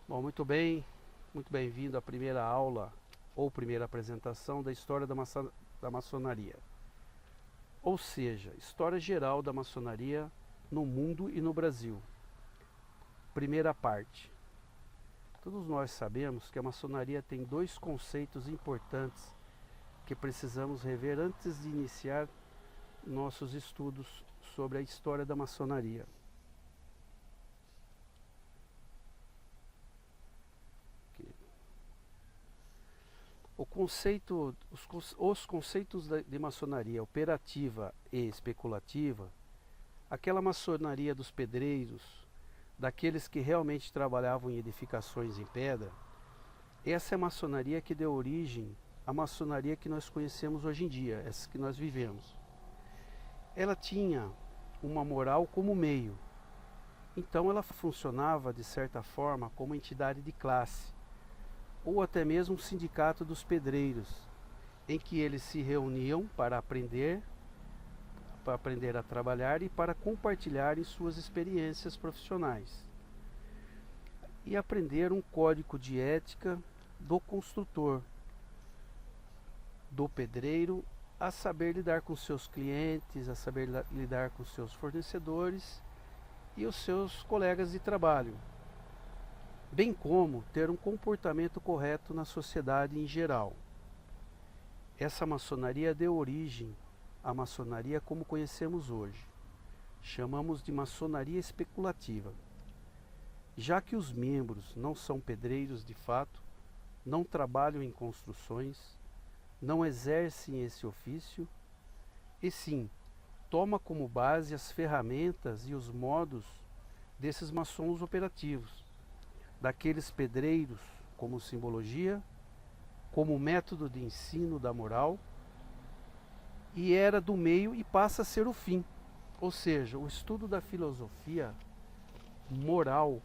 Bom, muito bem-vindo à primeira aula ou primeira apresentação da história da maçonaria. Ou seja, história geral da maçonaria no mundo e no Brasil. Primeira parte. Todos nós sabemos que a maçonaria tem dois conceitos importantes que precisamos rever antes de iniciar nossos estudos sobre a história da maçonaria. Os conceitos de maçonaria operativa e especulativa, aquela maçonaria dos pedreiros, daqueles que realmente trabalhavam em edificações em pedra, essa é a maçonaria que deu origem à maçonaria que nós conhecemos hoje em dia, essa que nós vivemos. Ela tinha uma moral como meio, então ela funcionava de certa forma como entidade de classe, ou até mesmo um sindicato dos pedreiros, em que eles se reuniam para aprender a trabalhar e para compartilharem suas experiências profissionais. E aprender um código de ética do construtor, do pedreiro, a saber lidar com seus clientes, a saber lidar com seus fornecedores e os seus colegas de trabalho, bem como ter um comportamento correto na sociedade em geral. Essa maçonaria deu origem à maçonaria como conhecemos hoje. Chamamos de maçonaria especulativa. Já que os membros não são pedreiros de fato, não trabalham em construções, não exercem esse ofício, e sim, toma como base as ferramentas e os modos desses maçons operativos, daqueles pedreiros como simbologia, como método de ensino da moral, e era do meio e passa a ser o fim, ou seja, o estudo da filosofia moral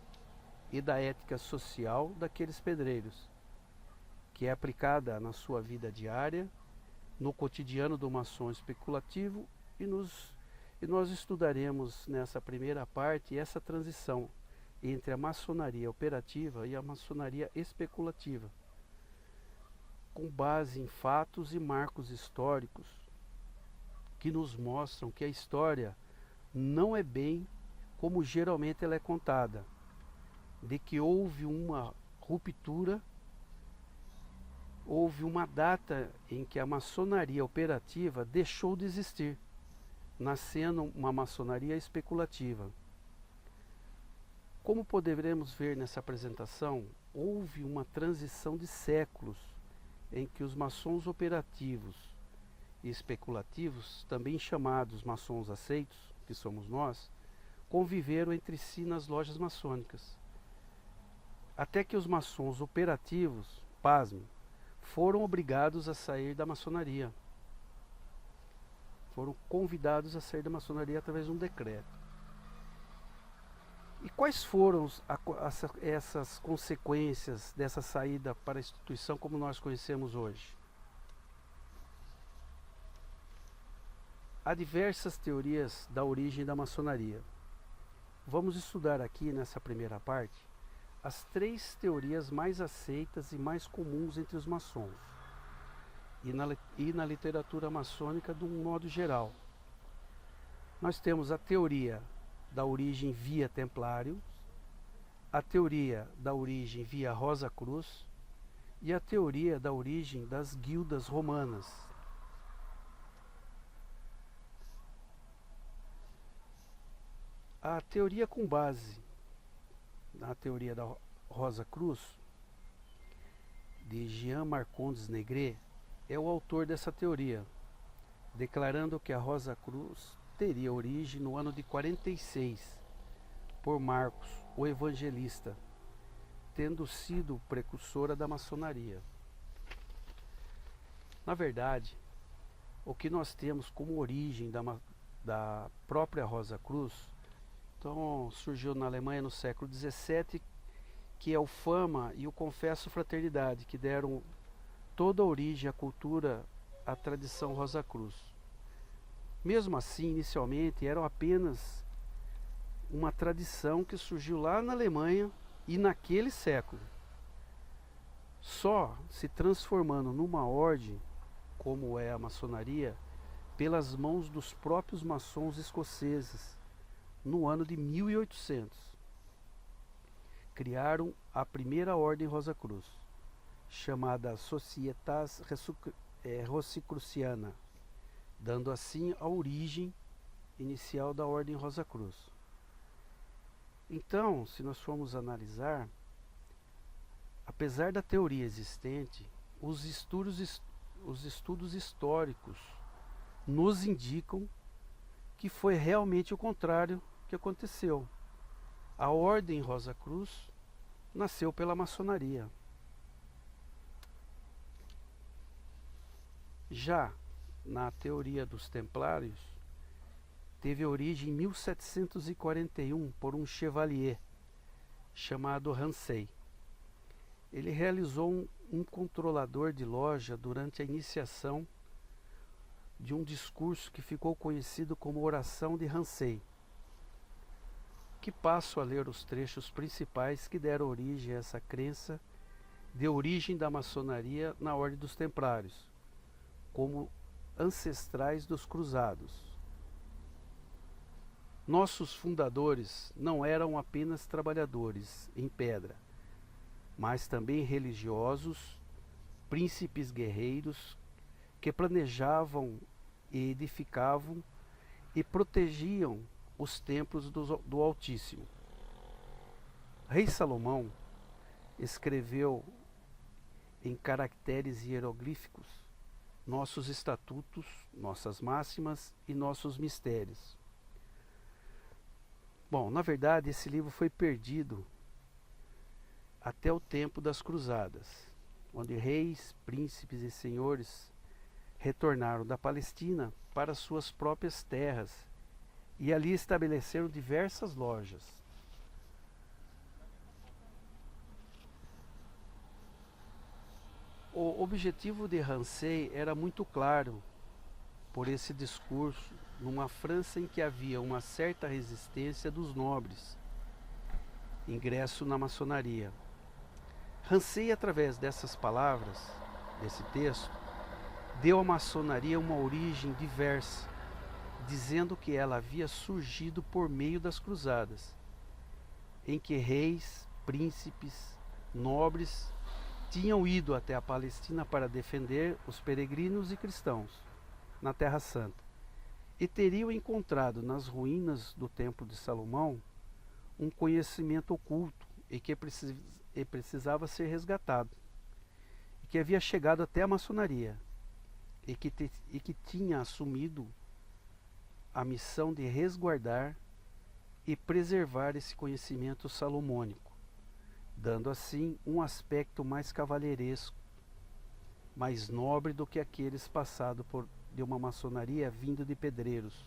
e da ética social daqueles pedreiros, que é aplicada na sua vida diária, no cotidiano do maçom especulativo, e nós estudaremos nessa primeira parte essa transição entre a maçonaria operativa e a maçonaria especulativa, com base em fatos e marcos históricos que nos mostram que a história não é bem como geralmente ela é contada, de que houve uma ruptura, houve uma data em que a maçonaria operativa deixou de existir, nascendo uma maçonaria especulativa. Como poderemos ver nessa apresentação, houve uma transição de séculos em que os maçons operativos e especulativos, também chamados maçons aceitos, que somos nós, conviveram entre si nas lojas maçônicas. Até que os maçons operativos, pasmem, foram obrigados a sair da maçonaria. Foram convidados a sair da maçonaria através de um decreto. E quais foram essas consequências dessa saída para a instituição como nós conhecemos hoje? Há diversas teorias da origem da maçonaria. Vamos estudar aqui nessa primeira parte as três teorias mais aceitas e mais comuns entre os maçons e na literatura maçônica de um modo geral. Nós temos a teoria da origem via Templário, a teoria da origem via Rosa Cruz e a teoria da origem das guildas romanas. A teoria com base na teoria da Rosa Cruz, de Jean Marcondes Negret, é o autor dessa teoria, declarando que a Rosa Cruz teria origem no ano de 46, por Marcos, o Evangelista, tendo sido precursora da maçonaria. Na verdade, o que nós temos como origem da própria Rosa Cruz, então surgiu na Alemanha no século XVII, que é o Fama e o Confesso Fraternidade, que deram toda a origem à cultura, à tradição Rosa Cruz. Mesmo assim, inicialmente, eram apenas uma tradição que surgiu lá na Alemanha e naquele século, só se transformando numa ordem, como é a maçonaria, pelas mãos dos próprios maçons escoceses, no ano de 1800. Criaram a primeira ordem Rosa-Cruz, chamada Societas Rosicruciana, dando assim a origem inicial da ordem Rosa-Cruz. Então, se nós formos analisar, apesar da teoria existente, os estudos históricos nos indicam que foi realmente o contrário que aconteceu. A ordem Rosa-Cruz nasceu pela maçonaria. Já na teoria dos templários, teve origem em 1741 por um chevalier chamado Ramsay. Ele realizou um controlador de loja durante a iniciação de um discurso que ficou conhecido como Oração de Ramsay, que passo a ler os trechos principais que deram origem a essa crença de origem da maçonaria na Ordem dos Templários, como ancestrais dos cruzados. Nossos fundadores não eram apenas trabalhadores em pedra, mas também religiosos, príncipes guerreiros que planejavam e edificavam e protegiam os templos do Altíssimo. Rei Salomão escreveu em caracteres hieroglíficos nossos estatutos, nossas máximas e nossos mistérios. Bom, na verdade, esse livro foi perdido até o tempo das cruzadas, onde reis, príncipes e senhores retornaram da Palestina para suas próprias terras e ali estabeleceram diversas lojas. O objetivo de Ramsay era muito claro por esse discurso, numa França em que havia uma certa resistência dos nobres, ingresso na maçonaria. Ramsay, através dessas palavras, desse texto, deu à maçonaria uma origem diversa, dizendo que ela havia surgido por meio das cruzadas, em que reis, príncipes, nobres tinham ido até a Palestina para defender os peregrinos e cristãos na Terra Santa, e teriam encontrado nas ruínas do Templo de Salomão um conhecimento oculto e que precisava ser resgatado, e que havia chegado até a maçonaria, e que tinha assumido a missão de resguardar e preservar esse conhecimento salomônico, dando assim um aspecto mais cavalheiresco, mais nobre do que aqueles passados de uma maçonaria vindo de pedreiros,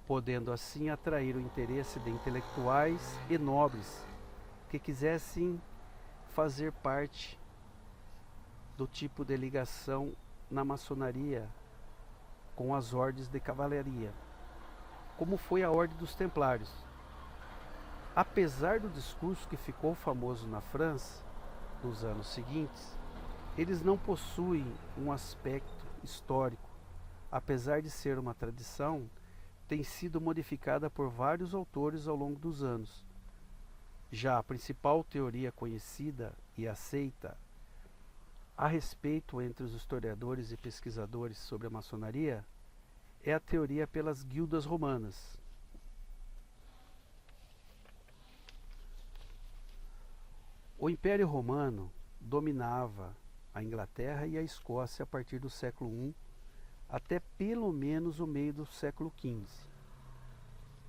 podendo assim atrair o interesse de intelectuais e nobres que quisessem fazer parte do tipo de ligação na maçonaria com as ordens de cavalaria, como foi a Ordem dos Templários. Apesar do discurso que ficou famoso na França nos anos seguintes, eles não possuem um aspecto histórico. Apesar de ser uma tradição, tem sido modificada por vários autores ao longo dos anos. Já a principal teoria conhecida e aceita a respeito entre os historiadores e pesquisadores sobre a maçonaria é a teoria pelas guildas romanas. O Império Romano dominava a Inglaterra e a Escócia a partir do século I até pelo menos o meio do século XV.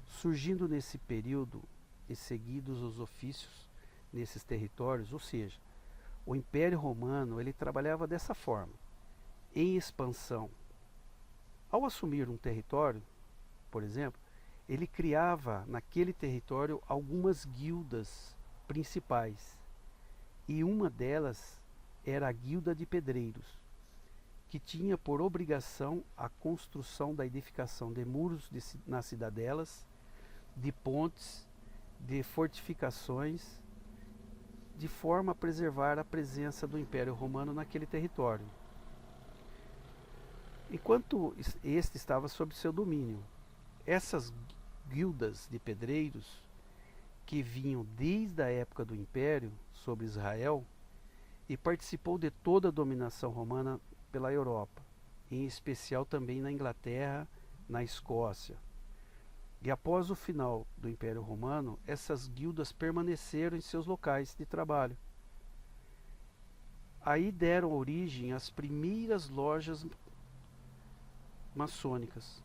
Surgindo nesse período e seguidos os ofícios nesses territórios, ou seja, o Império Romano ele trabalhava dessa forma, em expansão. Ao assumir um território, por exemplo, ele criava naquele território algumas guildas principais, e uma delas era a Guilda de Pedreiros, que tinha por obrigação a construção da edificação de muros nas cidadelas, de pontes de fortificações, de forma a preservar a presença do Império Romano naquele território. Enquanto este estava sob seu domínio, essas guildas de pedreiros, que vinham desde a época do Império sobre Israel, e participou de toda a dominação romana pela Europa, em especial também na Inglaterra, na Escócia. E após o final do Império Romano, essas guildas permaneceram em seus locais de trabalho. Aí deram origem às primeiras lojas maçônicas.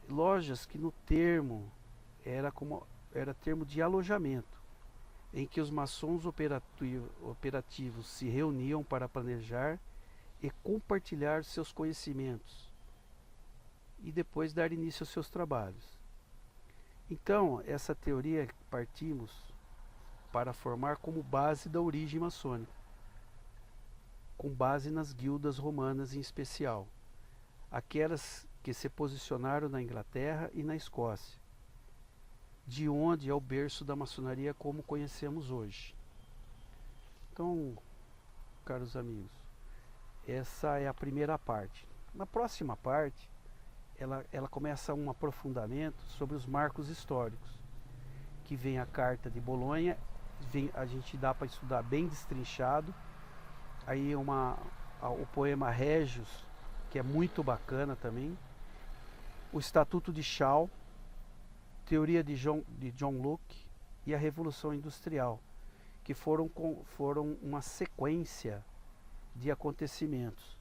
Lojas que no termo era termo de alojamento, em que os maçons operativos se reuniam para planejar e compartilhar seus conhecimentos e depois dar início aos seus trabalhos. Então, essa teoria que partimos para formar como base da origem maçônica, com base nas guildas romanas em especial, aquelas que se posicionaram na Inglaterra e na Escócia, de onde é o berço da maçonaria como conhecemos hoje. Então, caros amigos, essa é a primeira parte. Na próxima parte, ela começa um aprofundamento sobre os marcos históricos, que vem a Carta de Bolonha, a gente dá para estudar bem destrinchado, aí o poema Régios, que é muito bacana também, o Estatuto de Shaw, teoria de John Locke e a Revolução Industrial, que foram uma sequência de acontecimentos.